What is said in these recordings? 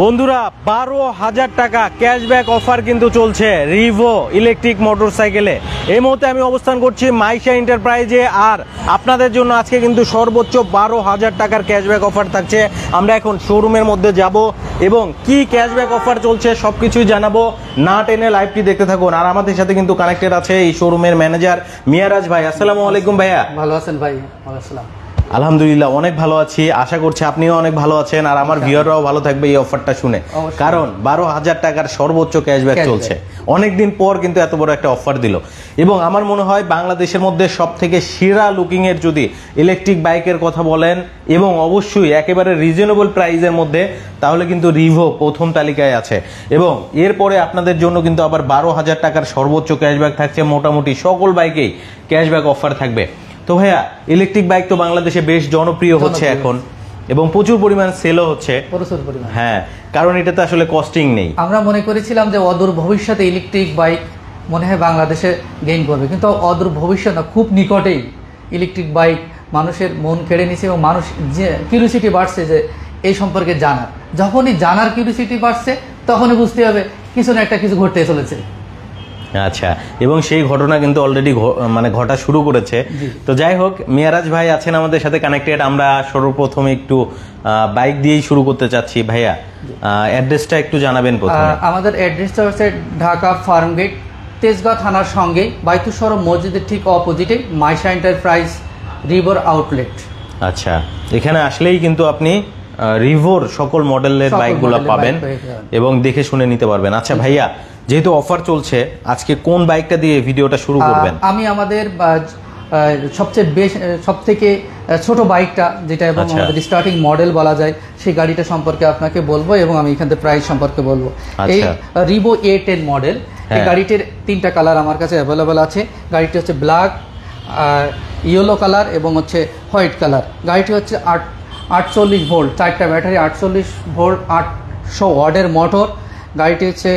বন্ধুরা 12,000 টাকা cashback offer কিন্তু চলছে রিভো ইলেকট্রিক মোটরসাইকেলে। এই মুহূর্তে আমি অবস্থান করছি মাইশা এন্টারপ্রাইজে, আর আপনাদের জন্য আজকে কিন্তু সর্বোচ্চ 12,000 টাকার ক্যাশব্যাক অফার থাকছে। আমরা এখন শোরুমের মধ্যে যাব এবং কি ক্যাশব্যাক অফার চলছে সবকিছুই জানাবো। না টেনে লাইভটি দেখতে থাকুন। আর আমাদের সাথে কিন্তু কানেক্টেড আছে এই শোরুমের ম্যানেজার মিয়ারাজ ভাই। আসসালামু আলাইকুম ভাইয়া। ভালো আছেন ভাই? ওয়ালাইকুম। আলহামদুলিল্লাহ অনেক ভালো আছি, আশা করছি আপনিও অনেক ভালো আছেন আর আমার ভিউয়াররাও ভালো থাকবে এই অফারটা শুনে, কারণ 12,000 টাকার সর্বোচ্চ ক্যাশব্যাক চলছে। অনেকদিন পর কিন্তু এত বড় একটা অফার দিল এবং আমার মনে হয় বাংলাদেশের মধ্যে সব থেকে সেরা লুকিং এর যদি ইলেকট্রিক বাইকের কথা বলেন এবং অবশ্যই একেবারে রিজনেবল প্রাইসের মধ্যে, তাহলে কিন্তু রিভো প্রথম তালিকায় আছে। এবং এরপরে আপনাদের জন্য কিন্তু আবার 12,000 টাকার সর্বোচ্চ ক্যাশব্যাক থাকছে। মোটামুটি সকল বাইকেই ক্যাশব্যাক অফার থাকবে। তো ভাইয়া, ইলেকট্রিক বাইক তো বাংলাদেশে বেশ জনপ্রিয় হচ্ছে এখন এবং প্রচুর পরিমাণ সেলও হচ্ছে। হ্যাঁ, কারণ এটাতে আসলে কস্টিং নেই। আমরা মনে করেছিলাম যে অদূর ভবিষ্যতে ইলেকট্রিক বাইক মনে হয় বাংলাদেশে গেইন করবে, কিন্তু অদূর ভবিষ্যৎ না, খুব নিকটেই ইলেকট্রিক বাইক মানুষের মন কেড়ে নিছে এবং মানুষ যে কিউরিওসিটি বাড়ছে যে এই সম্পর্কে জানার, যখনই জানার কিউরিওসিটি বাড়ছে তখনই বুঝতে হবে কিছু না একটা কিছু ঘটতে চলেছে। আচ্ছা, এবং সেই ঘটনা কিন্তু অলরেডি ঘটা শুরু করেছে। তো যাই হোক, মিয়ারাজ ভাই আছেন আমাদের সাথে কানেক্টেড। আমরা সর্বপ্রথমে একটু বাইক দিয়েই শুরু করতে চাচ্ছি। ভাইয়া, অ্যাড্রেসটা একটু জানাবেন প্রথমে। আমাদের অ্যাড্রেসটা হচ্ছে ঢাকা ফার্মগেট, তেজগাঁও থানার সঙ্গে বাইতুসর মসজিদের ঠিক অপোজিটে মাইশা এন্টারপ্রাইজ রিভোর আউটলেট। আচ্ছা, এখানে আসলেই কিন্তু আপনি রিভোর সকল মডেলের বাইকগুলো পাবেন এবং দেখে শুনে নিতে পারবেন। আচ্ছা ভাইয়া, যেহেতু অফার চলছে, আজকে কোন বাইকটা দিয়ে ভিডিওটা শুরু করবেন? আমি আমাদের সবথেকে ছোট বাইকটা যেটা এবং আমাদের স্টার্টিং মডেল বলা যায় সেই গাড়িটা সম্পর্কে আপনাকে বলবো এবং আমি এখান থেকে প্রাইস সম্পর্কে বলবো। এই রিভো A10 মডেল, এই গাড়িটির 3টা কালার আমার কাছে অ্যাভেলেবেল আছে। গাড়িটি হচ্ছে ব্ল্যাক, ইয়েলো কালার এবং হচ্ছে হোয়াইট কালার। গাড়িটি হচ্ছে 48 ভোল্ট, 4টা ব্যাটারি, 48 ভোল্ট, 800 ওয়াটের মোটর। গাড়িটি হচ্ছে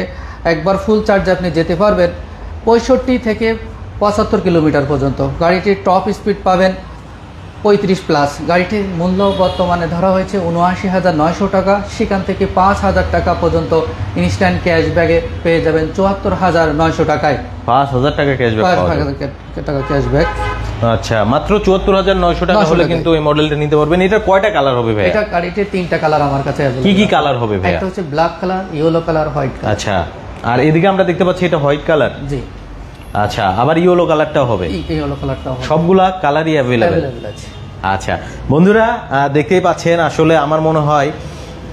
একবার ফুল চার্জে আপনি যেতে পারবেন 65 থেকে 75 কিলোমিটার পর্যন্ত। গাড়িটির টপ স্পিড পাবেন 35+। গাড়িটির মূল্য বর্তমানে ধরা হয়েছে 79,900 টাকা। সেখান থেকে 5,000 টাকা পর্যন্ত ইনস্ট্যান্ট ক্যাশব্যাকে পেয়ে যাবেন 74,900 টাকায়। 5,000 টাকা ক্যাশব্যাক, 5,000 টাকা ক্যাশব্যাক। আচ্ছা, মাত্র 74,900 টাকা হলে কিন্তু এই মডেলটা নিতে পারবেন। এটা কয়টা কালার হবে ভাই? এটা গাড়িতে 3টা কালার আমার কাছে আছে। কি কি কালার হবে ভাই? একটা হচ্ছে black colour, yellow colour, white colour. আচ্ছা, আর এদিকে আমরা দেখতে পাচ্ছি এটা হোয়াইট কালার। জি। আচ্ছা, আবার ইয়েলো কালারটাও হবে? ইয়েলো কালারটাও হবে। সবগুলা কালারই অ্যাভেলেবল আছে। আচ্ছা বন্ধুরা, দেখতেই পাচ্ছেন, আসলে আমার মনে হয়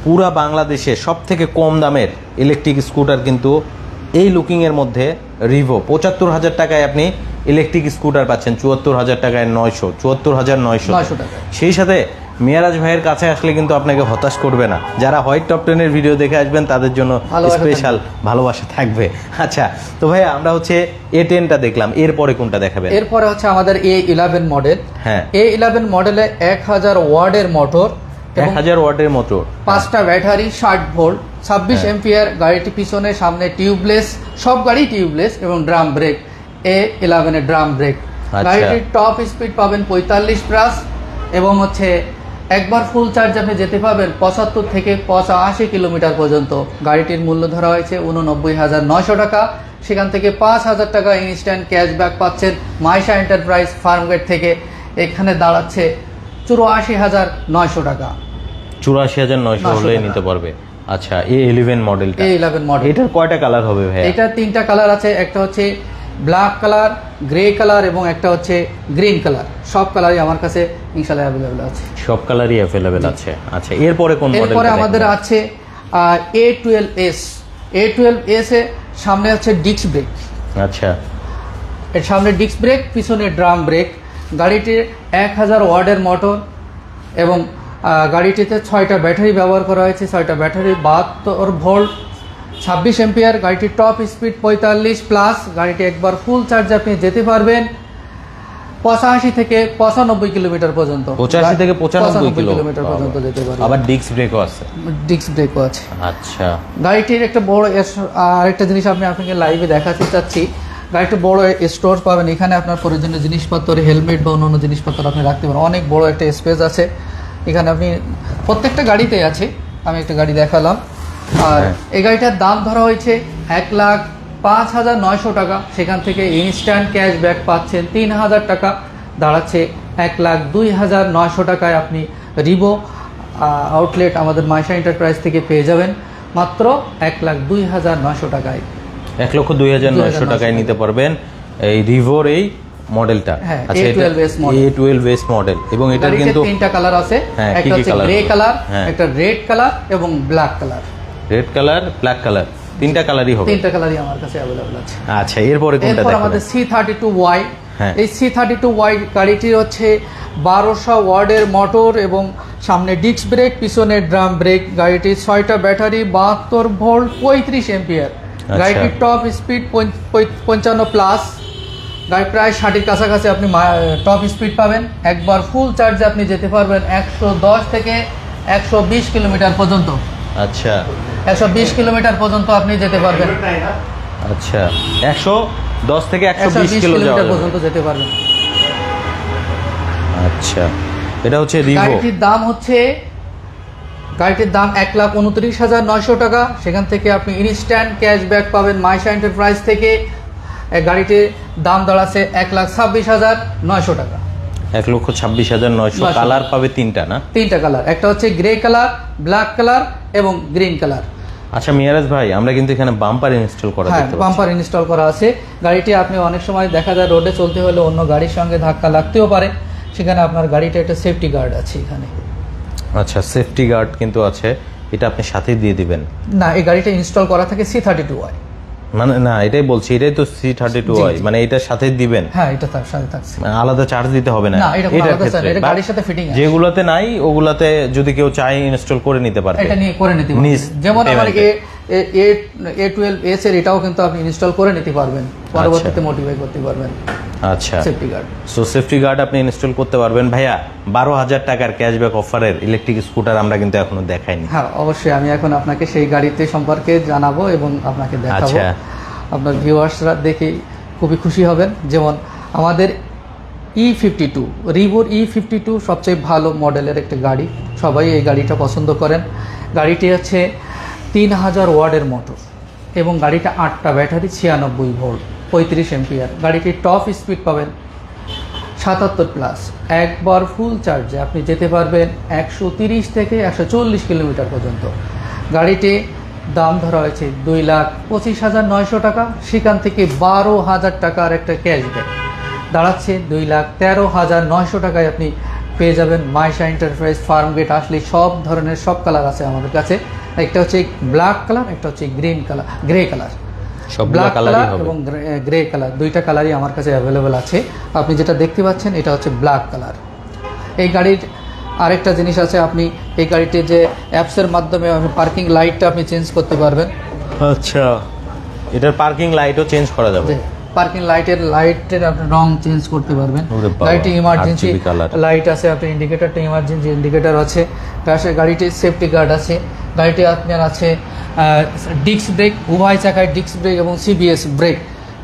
পুরা বাংলাদেশে সব থেকে কম দামের ইলেকট্রিক স্কুটার কিন্তু এই লুকিং এর মধ্যে রিভো। 75,000 টাকায় আপনি ইলেকট্রিক স্কুটার পাচ্ছেন, 74,000 টাকায় 74,900 টাকা। সেই সাথে মিয়ারাজ ভাইয়ের কাছে আসলে কিন্তু আপনাকে হতাশ করবে না। যারা হোয়াইট টপ 10-এর ভিডিও দেখে আসবেন তাদের জন্য স্পেশাল ভালোবাসা থাকবে। আচ্ছা, তো ভাইয়া আমরা হচ্ছে A10টা দেখলাম, এরপরে কোনটা দেখাবেন? এরপরে হচ্ছে আমাদের A11 মডেল। হ্যাঁ, A11 মডেলে 1000 ওয়াটের মোটর, 1000 ওয়াটের মোটর, 5টা ব্যাটারি, 60 ভোল্ট, 26 এম্পিয়ার। গাড়িটি পিছনে সামনে টিউবলেস, সব গাড়ি টিউবলেস এবং ড্রাম ব্রেক। A11 এর ড্রাম ব্রেক। গাড়িটির টপ স্পিড পাবেন 45+ এবং হচ্ছে একবার ফুল চার্জ আপনি যেতে পারবেন 75 থেকে 85 কিলোমিটার পর্যন্ত। গাড়িটির মূল্য ধরা হয়েছে 89,900 টাকা। সেখান থেকে 5,000 টাকা ইনস্ট্যান্ট ক্যাশব্যাক পাচ্ছেন মাইশা এন্টারপ্রাইজ ফার্মগেট থেকে। এখানে দাঁড়াচ্ছে 84,900 টাকা। 84,900 হলে নিতে পারবে। আচ্ছা, A11 মডেলটা, A11 মডেল, এটার কয়টা কালার হবে ভাই? এটা 3টা কালার আছে। একটা হচ্ছে ব্ল্যাক কালার, গ্রে কালার এবং একটা হচ্ছে গ্রিন কালার। সব কালারই আমার কাছে ইনশাআল্লাহ অ্যাভেলেবল আছে। সব কালারই অ্যাভেলেবল আছে। আচ্ছা, এরপরে কোন মডেল? এরপরে আমাদের আছে A12s। A12s এ সামনে আছে ডিস্ক ব্রেক। আচ্ছা, এর সামনে ডিস্ক ব্রেক, পিছনে ড্রাম ব্রেক। গাড়িটির 1000 ওয়াটের মোটর এবং গাড়িটিতে 6টা ব্যাটারি ব্যবহার করা হয়েছে। 6টা ব্যাটারি, 72 ভোল্ট, 26 এম্পিয়ার। গাড়িটির টপ স্পিড 45+। গাড়িটি একবার ফুল চার্জ আপনি যেতে পারবেন 85 থেকে 95 কিলোমিটার পর্যন্ত। 85 থেকে 95 কিলোমিটার পর্যন্ত যেতে পারবেন। আবার ডিস্ক ব্রেকও আছে? ডিস্ক ব্রেকও আছে। আচ্ছা, গাড়িটির একটা বড় আরেকটা জিনিস আমি আপনাকে লাইভে দেখাতে চাচ্ছি। গাড়িটা বড় স্টোর পাবেন। এখানে আপনার প্রয়োজনীয় জিনিসপত্র, হেলমেট বা অন্যান্য জিনিসপত্র আপনি রাখতে পারেন। অনেক বড় একটা স্পেস আছে এখানে। আপনি প্রত্যেকটা গাড়িতেই আছে। আমি একটা গাড়ি দেখালাম, আর এই গাড়িটার দাম ধরা হয়েছে 1,05,900 টাকা, সেখান থেকে ইনস্ট্যান্ট ক্যাশব্যাক পাচ্ছেন 3,000 টাকা, দাঁড়াচ্ছে 1,02,900 টাকায় আপনি রিভো আউটলেট আমাদের মাইশা এন্টারপ্রাইজ থেকে পেয়ে যাবেন মাত্র 1,02,900 টাকায়। 1,02,900 টাকায় নিতে পারবেন এই রিভোর এই মডেলটা। আচ্ছা, এটা A12S মডেল এবং এটার কিন্তু তিনটা কালার আছে, একটা হচ্ছে গ্রে কালার, একটা রেড কালার এবং black colour. Red colour, black colour, তিনটা কালারই হবে। তিনটা কালারই আমার কাছে अवेलेबल আছে। আচ্ছা, এরপরে কোনটা দেখাবেন? আমাদের C32Y। এই C32Y গাড়িটি হচ্ছে 1200 ওয়াটের মোটর এবং সামনে ডিস্ক ব্রেক, পিছনে ড্রাম ব্রেক। গাড়িটি 6টা ব্যাটারি, 72 ভোল্ট, 35 এম্পিয়ার। গাড়িটির টপ স্পিড 55 প্লাস। গাড়ি প্রায় 60-এর কাছাকাছি আপনি টপ স্পিড পাবেন। একবার ফুল চার্জে আপনি যেতে পারবেন 110 থেকে 120 কিলোমিটার পর্যন্ত। আচ্ছা, 120 কিলোমিটার পর্যন্ত আপনি যেতে পারবেন। আচ্ছা, 110 থেকে 120 কিলোমিটার পর্যন্ত যেতে পারবেন। আচ্ছা, এটা হচ্ছে রিভো। গাড়িটির দাম 1,29,900 টাকা, সেখান থেকে আপনি ইনস্ট্যান্ট ক্যাশব্যাক পাবেন মাইশা এন্টারপ্রাইজ থেকে। গাড়িটির দাম দাঁড়াচ্ছে 1,26,900 টাকা। 1,26,900। কালার পাবে তিনটা না? তিনটা কালার, একটা হচ্ছে গ্রে কালার, ব্ল্যাক কালার এবং গ্রিন কালার। আচ্ছা মিরাজ ভাই, আমরা কিন্তু এখানে বাম্পার ইনস্টল করা আছে। হ্যাঁ, বাম্পার ইনস্টল করা আছে। গাড়িটি আপনি অনেক সময় দেখা যায় রোডে চলতে হলে অন্য গাড়ির সঙ্গে ধাক্কা লাগতেও পারে, সেখানে আপনার গাড়িটা একটা সেফটি গার্ড আছে এখানে। আচ্ছা, সেফটি গার্ড কিন্তু আছে, এটা আপনি সাথে দিয়ে দিবেন? না, এই গাড়িটা ইনস্টল করা থাকে C32Y। মানে না, এটাই বলছি, এটাই তো C32Y, মানে এটার সাথে দিবেন? হ্যাঁ, এটা তার সাথে থাকছে, আলাদা চার্জ দিতে হবে না? না, এটা আলাদা চার্জ, এটা গাড়ির সাথে ফিটিং আছে। যেগুলোতে নাই ওগুলাতে যদি কেউ চায় ইনস্টল করে নিতে পারবে, এটা নিয়ে করে নিতে পারবে। যেমন আমার A12S এর এটাও কিন্তু আপনি ইনস্টল করে নিতে পারবেন, পরবর্তীতে মডিফাই করতে পারবেন। আচ্ছা, safety guard. So safety guard আপনি ইনস্টল করতে পারবেন। ভাইয়া, 12,000 টাকার ক্যাশব্যাক অফারের ইলেকট্রিক স্কুটার আমরা কিন্তু এখনো দেখাইনি। হ্যাঁ, অবশ্যই আমি এখন আপনাকে সেই গাড়িতে সম্পর্কে জানাবো এবং আপনাকে দেখাবো। আপনার ভিউয়ার্সরা দেখে খুবই খুশি হবেন। যেমন আমাদের E52, রিভোর E52 সবচেয়ে ভালো মডেলের একটা গাড়ি, সবাই এই গাড়িটা পছন্দ করেন। গাড়িটি হচ্ছে 3000 ওয়াটের মোটর এবং গাড়িটা 8টা ব্যাটারি, 96 ভোল্ট, 35 এম্পিয়ার। গাড়িটির টপ স্পিড পাবেন 77 প্লাস। একবার ফুল চার্জে আপনি যেতে পারবেন 130 থেকে 140 কিলোমিটার পর্যন্ত। গাড়িটি দাম ধরা হয়েছে 2,25,900 টাকা, সেখান থেকে 12,000 টাকার একটা ক্যাশব্যাক, দাঁড়াচ্ছে 2,13,900 টাকায় আপনি পেয়ে যাবেন মাইশা এন্টারপ্রাইজ ফার্ম গেট। আসলে সব ধরনের সব কালার আছে আমাদের কাছে। একটা হচ্ছে ব্ল্যাক কালার, একটা হচ্ছে গ্রে কালার। ব্ল্যাক কালার এবং গ্রে কালার, দুইটা কালারই আমার কাছে অ্যাভেলেবেল আছে। আপনি যেটা দেখতে পাচ্ছেন এটা হচ্ছে ব্ল্যাক কালার। এই গাড়ির আরেকটা জিনিস আছে, আপনি এই গাড়িতে যে অ্যাপসের মাধ্যমে পার্কিং লাইটটা আপনি চেঞ্জ করতে পারবেন। আচ্ছা, এটার পার্কিং লাইটও চেঞ্জ করা যাবে? পার্কিং লাইটের আপনি রং চেঞ্জ করতে পারবেন। গাড়িটি ইমার্জেন্সি লাইট আছে, আপনি ইন্ডিকেটরটা ইমার্জেন্সি ইন্ডিকেটর আছে। পাশে গাড়িটির সেফটি গার্ড আছে। গাড়িটি আপনার আছে ডিস্ক ব্রেক, উভয় চাকায় ডিস্ক ব্রেক এবং CBS ব্রেক।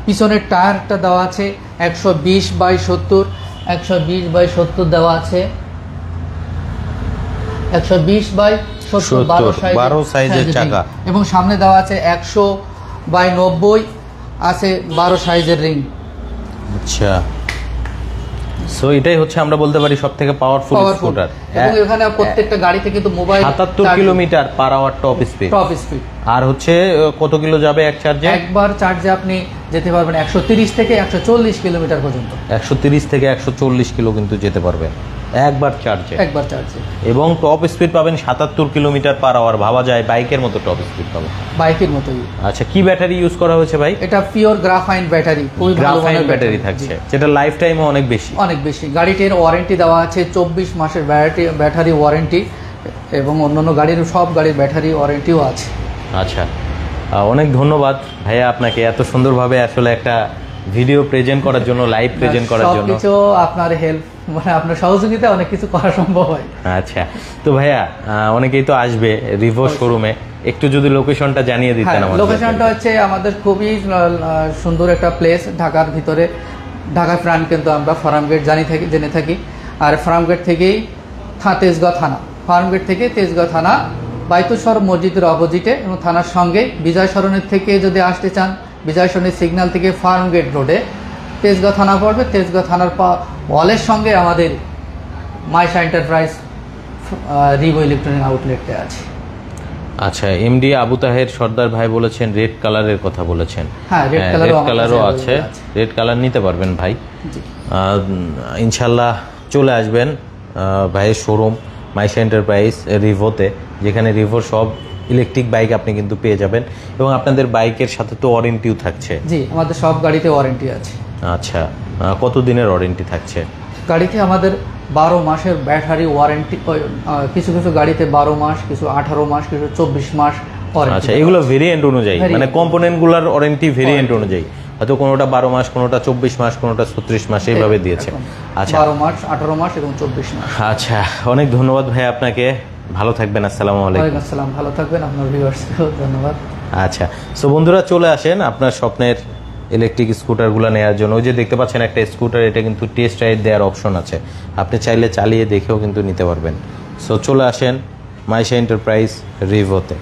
পিছনের টায়ারটা দেওয়া আছে 120/70, 120/70 দেওয়া আছে, 120/70, 12 সাইজের চাকা এবং সামনে দেওয়া আছে 100/90 আছে, 12 সাইজের রিং। আচ্ছা, সো এটাই হচ্ছে আমরা বলতে পারি সবথেকে পাওয়ারফুল স্কুটার। এবং এখানে প্রত্যেকটা গাড়িতে কিন্তু mobile 77 kilometre per hour top speed. আর হচ্ছে কত কিলো যাবে এক চার্জে? একবার চার্জে আপনি যেতে পারবেন 130 থেকে 140 কিলোমিটার পর্যন্ত। 130 থেকে 140 কিলো কিন্তু যেতে পারবে একবার চার্জে। এবং টপ স্পিড পাবেন 77 কিলোমিটার পার আওয়ার। ভাবা যায় বাইকের মতো টপ স্পিড পাবেন, বাইকের মতোই। আচ্ছা, কি ব্যাটারি ইউজ করা হয়েছে ভাই? এটা পিওর গ্রাফাইন ব্যাটারি, খুবই ভালো মানের ব্যাটারি থাকছে, যেটা লাইফ টাইমও অনেক বেশি। গাড়িটির ওয়ারেন্টি দেওয়া আছে 24 মাসের ব্যাটারি ওয়ারেন্টি, এবং অন্যান্য সব গাড়ির ব্যাটারি ওয়ারেন্টিও আছে। আচ্ছা, অনেক ধন্যবাদ ভাইয়া আপনাকে এত সুন্দরভাবে আসলে একটা ভিডিও প্রেজেন্ট করার জন্য, লাইভ প্রেজেন্ট করার জন্য। সবকিছু আপনার হেল্প, মানে আপনার সহযোগিতা অনেক কিছু করা সম্ভব হয়। আচ্ছা, তো ভাইয়া অনেকেই তো আসবে রিভো শোরুমে, একটু যদি লোকেশনটা জানিয়ে দিতেন আমাদের। লোকেশনটা হচ্ছে আমাদের খুবই সুন্দর একটা প্লেস ঢাকার ভিতরে, ঢাকা ফ্রান্ট, কিন্তু আমরা ফার্মগেট জেনে থাকি। আর ফার্মগেট থেকেই তেজগাঁও থানা, ফার্মগেট থেকে তেজগাঁও থানা বাইতুসর মসজিদের অপোজিটে এবং থানার সঙ্গে বিজয় সরণের থেকে যদি আসতে চান, বিজয় সরণের সিগন্যাল থেকে ফার্ম গেট রোডে তেজগাঁও থানা পড়বে, তেজগাঁও থানার ওয়ালের সঙ্গে আমাদের মাইশা এন্টারপ্রাইজ রিভো ইলেকট্রনিক আউটলেটে আছে। আচ্ছা, এমডি আবু তাহের সর্দার ভাই বলেছেন রেড কালারের কথা বলেছেন। হ্যাঁ, রেড কালারও আছে, রেড কালার নিতে পারবেন ভাই। ইনশাল্লাহ চলে আসবেন ভাইয়ের শোরুম মাইশা এন্টারপ্রাইজ রিভোতে, যেখানে রিভোর সব ইলেকট্রিক বাইক আপনি কিন্তু পেয়ে যাবেন এবং আপনাদের বাইকের সাথে তো ওয়ারেন্টিও থাকছে। জি, আমাদের সব গাড়িতে ওয়ারেন্টি আছে। আচ্ছা, কত দিনের ওয়ারেন্টি থাকছে? গাড়িতে আমাদের 12 মাসের ব্যাটারি ওয়ারেন্টি, কিছু কিছু গাড়িতে 12 মাস, কিছু 18 মাস, কিছু 24 মাস ওয়ারেন্টি। আচ্ছা, এগুলো ভেরিয়েন্ট অনুযায়ী, মানে কম্পোনেন্টগুলোর ওয়ারেন্টি ভেরিয়েন্ট অনুযায়ী, হয়তো কোনোটা 12 মাস, কোনোটা 24 মাস, কোনোটা 36 মাস এইভাবে দিয়েছে। আচ্ছা, 12 মাস, 18 মাস এবং 24 মাস। আচ্ছা, অনেক ধন্যবাদ ভাই আপনাকে, ভালো থাকবেন। আসসালামু আলাইকুম। ওয়ালাইকুম আসসালাম, ভালো থাকবেন, আপনার ভিউয়ার্সকেও ধন্যবাদ। আচ্ছা, সো বন্ধুরা চলে আসেন আপনার স্বপ্নের ইলেকট্রিক স্কুটারগুলো নেওয়ার জন্য। ওই যে দেখতে পাচ্ছেন একটা স্কুটার, এটা কিন্তু টেস্ট রাইড দেওয়ার অপশন আছে, আপনি চাইলে চালিয়ে দেখেও কিন্তু নিতে পারবেন। সো চলে আসেন মাইশা এন্টারপ্রাইজ রিভোতে।